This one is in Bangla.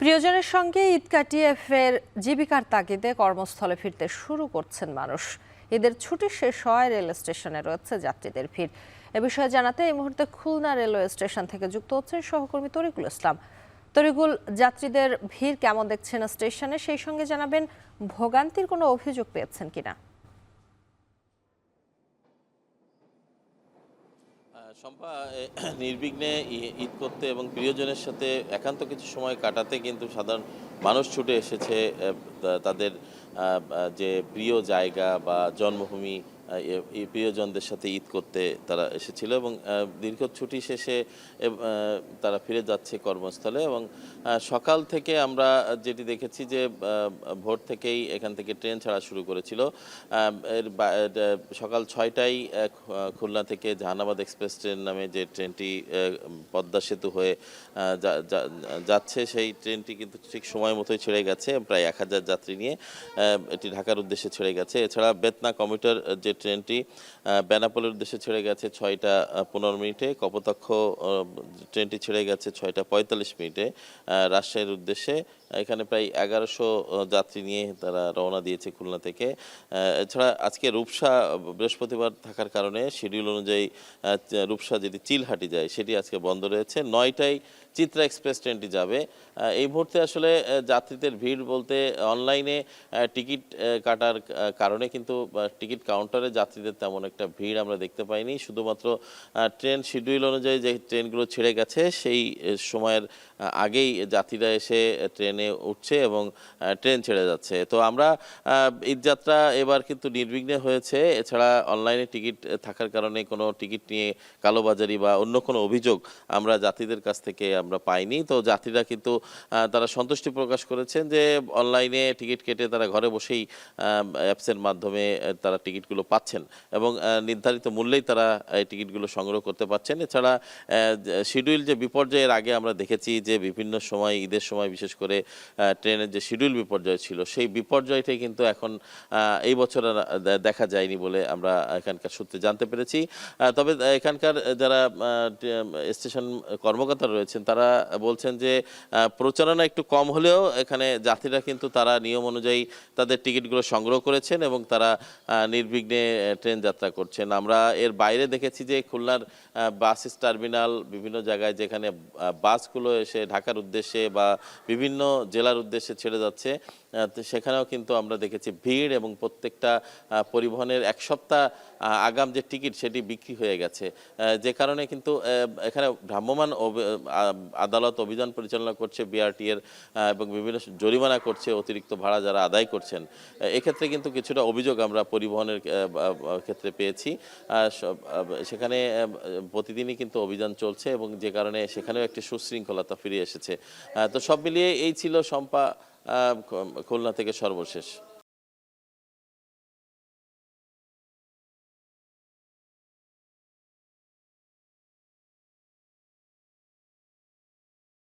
প্রিয়জনের সঙ্গে ঈদ কাটিয়ে ফের জীবিকার তাগিদে কর্মস্থলে ফিরতে শুরু করছেন মানুষ। ঈদের ছুটি শেষ হয় রেল স্টেশনে রয়েছে যাত্রীদের ভিড়। এ বিষয়ে জানাতে এই মুহূর্তে খুলনা রেলওয়ে স্টেশন থেকে যুক্ত হচ্ছেন সহকর্মী তরিকুল ইসলাম। তরিকুল, যাত্রীদের ভিড় কেমন দেখছেন স্টেশনে, সেই সঙ্গে জানাবেন ভোগান্তির কোনো অভিযোগ পেয়েছেন কিনা। শম্পা, নির্বিঘ্নে ঈদ করতে এবং প্রিয়জনের সাথে একান্ত কিছু সময় কাটাতে কিন্তু সাধারণ মানুষ ছুটে এসেছে তাদের যে প্রিয় জায়গা বা জন্মভূমি, এই প্রিয়জনদের সাথে ঈদ করতে তারা এসেছিল এবং দীর্ঘ ছুটি শেষে তারা ফিরে যাচ্ছে কর্মস্থলে। এবং সকাল থেকে আমরা যেটি দেখেছি যে ভোর থেকেই এখান থেকে ট্রেন ছাড়া শুরু করেছিল। সকাল 6টায় খুলনা থেকে জাহানাবাদ এক্সপ্রেস ট্রেন নামে যে ট্রেনটি পদ্মা সেতু হয়ে যাচ্ছে, সেই ট্রেনটি কিন্তু ঠিক সময় মতোই ছেড়ে গেছে, প্রায় 1000 যাত্রী নিয়ে এটি ঢাকার উদ্দেশ্যে ছেড়ে গেছে। এছাড়া বেতনা কমিউটার যে ট্রেনটি বেনাপোলের উদ্দেশ্যে ছেড়ে গেছে 6টা 15 মিনিটে, কপোতাক্ষ ট্রেনটি ছেড়ে গেছে 6টা 45 মিনিটে রাজশাহীর উদ্দেশ্যে। এখানে প্রায় 1100 যাত্রী নিয়ে তারা রওনা দিয়েছে খুলনা থেকে। এছাড়া আজকে রূপসা বৃহস্পতিবার থাকার কারণে শিডিউল অনুযায়ী রূপসা যেটি চিলহাটি যায় সেটি আজকে বন্ধ রয়েছে। 9টায় চিত্রা এক্সপ্রেস ট্রেনটি যাবে। এই মুহূর্তে আসলে যাত্রীদের ভিড় বলতে অনলাইনে টিকিট কাটার কারণে কিন্তু টিকিট কাউন্টারে যাত্রীদের তেমন একটা ভিড় আমরা দেখতে পাইনি। শুধুমাত্র ট্রেন শিডিউল অনুযায়ী যে ট্রেনগুলো ছেড়ে গেছে সেই সময়ের আগেই যাত্রীরা এসে ট্রেনে উঠছে এবং ট্রেন ছেড়ে যাচ্ছে। তো আমরা ঈদযাত্রা এবার কিন্তু নির্বিঘ্নে হয়েছে। এছাড়া অনলাইনে টিকিট থাকার কারণে কোনো টিকিট নিয়ে কালোবাজারি বা অন্য কোনো অভিযোগ আমরা যাত্রীদের কাছ থেকে আমরা পাইনি। তো যাত্রীরা কিন্তু তারা সন্তুষ্টি প্রকাশ করেছেন যে অনলাইনে টিকিট কেটে তারা ঘরে বসেই অ্যাপসের মাধ্যমে তারা টিকিটগুলো পাচ্ছেন এবং নির্ধারিত মূল্যেই তারা এই টিকিটগুলো সংগ্রহ করতে পারছেন। এছাড়া শিডিউল যে বিপর্যয়ের আগে আমরা দেখেছি যে বিভিন্ন সময় ঈদের সময় বিশেষ করে ট্রেনের যে শিডিউল বিপর্যয় ছিল, সেই বিপর্যয়টাই কিন্তু এখন এই বছর দেখা যায়নি বলে আমরা এখানকার সূত্রে জানতে পেরেছি। তবে এখানকার যারা স্টেশন কর্মকর্তা রয়েছেন তারা বলছেন যে প্রচারণা একটু কম হলেও এখানে যাত্রীরা কিন্তু তারা নিয়ম অনুযায়ী তাদের টিকিটগুলো সংগ্রহ করেছেন এবং তারা নির্বিঘ্নে ট্রেন যাত্রা করছেন। আমরা এর বাইরে দেখেছি যে খুলনার বাস টার্মিনাল বিভিন্ন জায়গায় যেখানে বাসগুলো এসে ঢাকার উদ্দেশ্যে বা বিভিন্ন জেলার উদ্দেশ্যে ছেড়ে যাচ্ছে, সেখানেও কিন্তু আমরা দেখেছি ভিড় এবং প্রত্যেকটা পরিবহনের এক সপ্তাহ আগাম যে টিকিট সেটি বিক্রি হয়ে গেছে। যে কারণে কিন্তু এখানে ভ্রাম্যমাণ আদালত অভিযান পরিচালনা করছে বিআরটি এর এবং বিভিন্ন জরিমানা করছে অতিরিক্ত ভাড়া যারা আদায় করছেন। এক্ষেত্রে কিন্তু কিছুটা অভিযোগ আমরা পরিবহনের ক্ষেত্রে পেয়েছি। সেখানে প্রতিদিনই কিন্তু অভিযান চলছে এবং যে কারণে সেখানেও একটি সুশৃঙ্খলতা ফিরে এসেছে। তো সব মিলিয়ে এই ছিল শম্পা খুলনা থেকে সর্বশেষ।